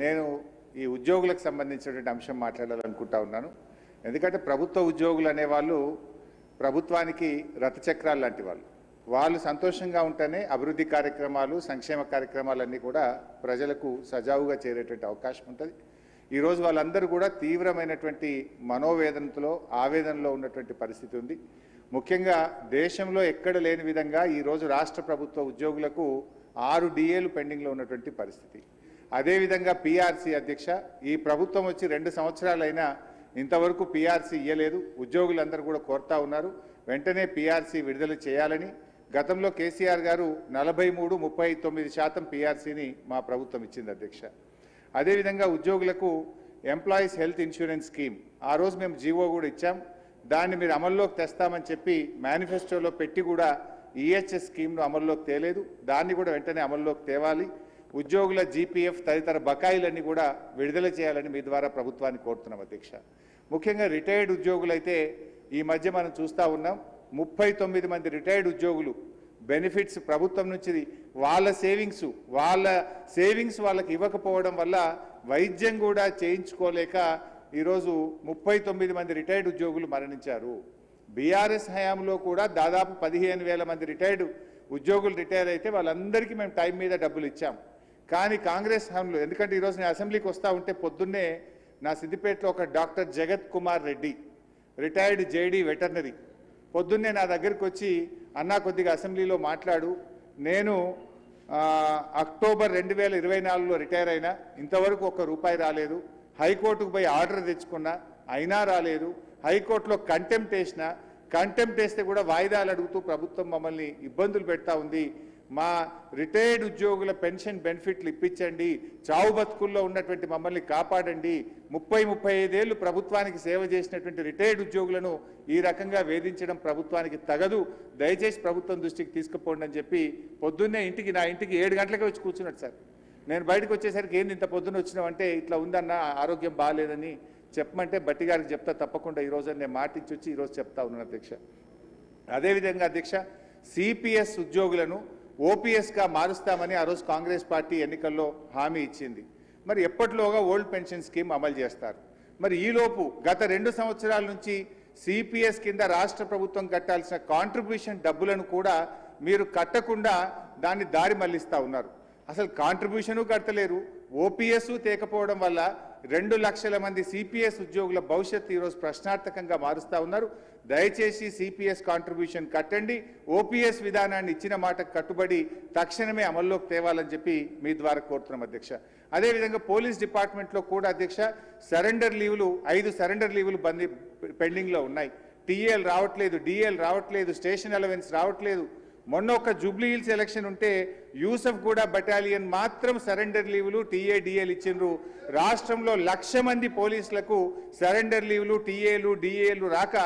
నేను ఈ ఉద్యోగులకు సంబంధించినటువంటి అంశం మాట్లాడాలనుకుంటా ఉన్నాను. ఎందుకంటే ప్రభుత్వ ఉద్యోగులు అనేవాళ్ళు ప్రభుత్వానికి రథచక్రాలు లాంటి వాళ్ళు సంతోషంగా ఉంటేనే అభివృద్ధి కార్యక్రమాలు సంక్షేమ కార్యక్రమాలన్నీ కూడా ప్రజలకు సజావుగా చేరేటువంటి అవకాశం ఉంటుంది. ఈరోజు వాళ్ళందరూ కూడా తీవ్రమైనటువంటి మనోవేదనతో ఆవేదనలో ఉన్నటువంటి పరిస్థితి ఉంది. ముఖ్యంగా దేశంలో ఎక్కడ లేని విధంగా ఈరోజు రాష్ట్ర ప్రభుత్వ ఉద్యోగులకు 6 డిఏలు పెండింగ్లో ఉన్నటువంటి పరిస్థితి. అదేవిధంగా పీఆర్సీ అధ్యక్ష, ఈ ప్రభుత్వం వచ్చి 2 సంవత్సరాలైనా ఇంతవరకు పీఆర్సీ ఇవ్వలేదు. ఉద్యోగులందరూ కూడా కోరుతా ఉన్నారు వెంటనే పీఆర్సీ విడుదల చేయాలని. గతంలో కేసీఆర్ గారు 43-39% పీఆర్సీని మా ప్రభుత్వం ఇచ్చింది అధ్యక్ష. అదేవిధంగా ఉద్యోగులకు ఎంప్లాయీస్ హెల్త్ ఇన్సూరెన్స్ స్కీమ్ ఆ రోజు మేము జీవో కూడా ఇచ్చాం. దాన్ని మీరు అమల్లోకి తెస్తామని చెప్పి మేనిఫెస్టోలో పెట్టి కూడా ఈహెచ్ఎస్ స్కీమ్ను అమల్లోకి తేలేదు. దాన్ని కూడా వెంటనే అమల్లోకి తేవాలి. ఉద్యోగుల జీపీఎఫ్ తదితర బకాయిలన్నీ కూడా విడుదల చేయాలని మీ ద్వారా ప్రభుత్వాన్ని కోరుతున్నాం అధ్యక్ష. ముఖ్యంగా రిటైర్డ్ ఉద్యోగులైతే ఈ మధ్య మనం చూస్తూ ఉన్నాం 39 మంది రిటైర్డ్ ఉద్యోగులు బెనిఫిట్స్ ప్రభుత్వం నుంచి వాళ్ళ సేవింగ్స్ వాళ్ళకి ఇవ్వకపోవడం వల్ల వైద్యం కూడా చేయించుకోలేక ఈరోజు 39 మంది రిటైర్డ్ ఉద్యోగులు మరణించారు. బీఆర్ఎస్ హయాంలో కూడా దాదాపు 15,000 మంది రిటైర్డ్ ఉద్యోగులు రిటైర్ అయితే వాళ్ళందరికీ మేము టైం మీద డబ్బులు ఇచ్చాం. కానీ కాంగ్రెస్ హయాంలో, ఎందుకంటే ఈరోజు నేను అసెంబ్లీకి వస్తూ ఉంటే పొద్దున్నే నా సిద్దిపేటలో ఒక డాక్టర్ జగత్ Kumar Reddy retired JD veterinary పొద్దున్నే నా దగ్గరికి వచ్చి అన్నా కొద్దిగా అసెంబ్లీలో మాట్లాడు, నేను అక్టోబర్ 2024లో రిటైర్ అయినా ఇంతవరకు ₹1 రాలేదు. హైకోర్టుకు పోయి ఆర్డర్ తెచ్చుకున్నా అయినా రాలేదు. హైకోర్టులో కంటెంప్ట్ వేస్తే కూడా వాయిదాలు అడుగుతూ ప్రభుత్వం మమ్మల్ని ఇబ్బందులు పెడతా ఉంది. మా రిటైర్డ్ ఉద్యోగుల పెన్షన్ బెనిఫిట్లు ఇప్పించండి, చావు బతుకుల్లో ఉన్నటువంటి మమ్మల్ని కాపాడండి. 30-35 ఏళ్ళు ప్రభుత్వానికి సేవ చేసినటువంటి రిటైర్డ్ ఉద్యోగులను ఈ రకంగా వేధించడం ప్రభుత్వానికి తగదు, దయచేసి ప్రభుత్వం దృష్టికి తీసుకుపోండి అని చెప్పి పొద్దున్నే నా ఇంటికి 7 గంటలకే వచ్చి కూర్చున్నాడు సార్. నేను బయటకు వచ్చేసరికి ఏంది ఇంత పొద్దున్న వచ్చినావంటే ఇట్లా ఉందన్న ఆరోగ్యం బాగాలేదని చెప్పమంటే బట్టి గారికి చెప్తా తప్పకుండా ఈరోజు నేను మాటించి వచ్చి ఈరోజు చెప్తా ఉన్నాను అధ్యక్ష. అదేవిధంగా అధ్యక్ష, సిపిఎస్ ఉద్యోగులను ఓపీఎస్గా మారుస్తామని ఆ రోజు కాంగ్రెస్ పార్టీ ఎన్నికల్లో హామీ ఇచ్చింది. మరి ఎప్పటిలోగా ఓల్డ్ పెన్షన్ స్కీమ్ అమలు చేస్తారు? మరి ఈలోపు గత 2 సంవత్సరాల నుంచి సిపిఎస్ కింద రాష్ట్ర ప్రభుత్వం కట్టాల్సిన కాంట్రిబ్యూషన్ డబ్బులను కూడా మీరు కట్టకుండా దాన్ని దారి మళ్లిస్తూ ఉన్నారు. అసలు కాంట్రిబ్యూషను కట్టలేరు, ఓపీఎస్ తేకపోవడం వల్ల 2 లక్షల మంది సిపిఎస్ ఉద్యోగుల భవిష్యత్తు ఈరోజు ప్రశ్నార్థకంగా మారుస్తూ ఉన్నారు. దయచేసి సిపిఎస్ కాంట్రిబ్యూషన్ కట్టండి, ఓపీఎస్ విధానాన్ని ఇచ్చిన మాటకు కట్టుబడి తక్షణమే అమల్లోకి తేవాలని చెప్పి మీ ద్వారా కోరుతున్నాం అధ్యక్ష. అదేవిధంగా పోలీస్ డిపార్ట్మెంట్లో కూడా అధ్యక్ష సరెండర్ లీవులు 5 సరెండర్ లీవులు పెండింగ్లో ఉన్నాయి. టీఏలు రావట్లేదు, డిఏలు రావట్లేదు, స్టేషన్ అలవెన్స్ రావట్లేదు. మొన్న ఒక జూబ్లీ హిల్స్ ఎలక్షన్ ఉంటే యూసఫ్ కూడా బటాలియన్ మాత్రం సరెండర్ లీవులు టీఏ డిఏలు ఇచ్చిండ్రు. రాష్ట్రంలో 1,00,000 మంది పోలీసులకు సరెండర్ లీవులు టీఏలు డిఏలు రాక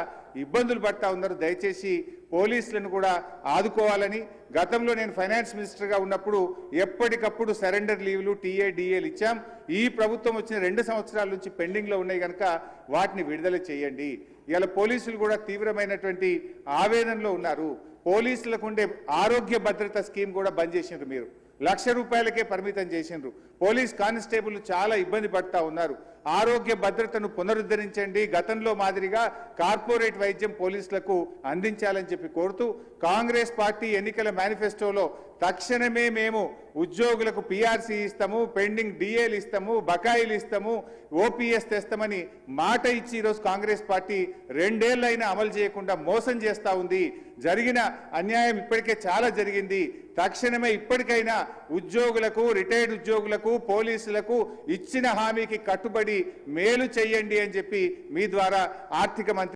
ఇబ్బందులు పడతా ఉన్నారు. దయచేసి పోలీసులను కూడా ఆదుకోవాలని, గతంలో నేను ఫైనాన్స్ మినిస్టర్గా ఉన్నప్పుడు ఎప్పటికప్పుడు సరెండర్ లీవులు టీఏ డిఏలు ఇచ్చాం. ఈ ప్రభుత్వం వచ్చిన 2 సంవత్సరాల నుంచి పెండింగ్లో ఉన్నాయి కనుక వాటిని విడుదల చేయండి. ఇలా పోలీసులు కూడా తీవ్రమైనటువంటి ఆవేదనలో ఉన్నారు. పోలీసులకు ఉండే ఆరోగ్య భద్రత స్కీమ్ కూడా బంద్ చేసిండ్రు. మీరు ₹1,00,000 పరిమితం చేసిండ్రు. పోలీస్ కానిస్టేబుల్ చాలా ఇబ్బంది పడతా ఉన్నారు. ఆరోగ్య భద్రతను పునరుద్ధరించండి, గతంలో మాదిరిగా కార్పొరేట్ వైద్యం పోలీసులకు అందించాలని చెప్పి కోరుతూ కాంగ్రెస్ పార్టీ ఎన్నికల మేనిఫెస్టోలో తక్షణమే మేము ఉద్యోగులకు పీఆర్సీ ఇస్తాము, పెండింగ్ డిఏలు ఇస్తాము, బకాయిలు ఇస్తాము, ఓపీఎస్ తెస్తామని మాట ఇచ్చి ఈరోజు కాంగ్రెస్ పార్టీ 2 ఏళ్లైనా అమలు చేయకుండా మోసం చేస్తూ ఉంది. జరిగిన అన్యాయం ఇప్పటికే చాలా జరిగింది. తక్షణమే ఇప్పటికైనా ఉద్యోగులకు, రిటైర్డ్ ఉద్యోగులకు, పోలీసులకు ఇచ్చిన హామీకి కట్టుబడి మేలు చేయండి అని చెప్పి మీ ద్వారా ఆర్థిక మంత్రి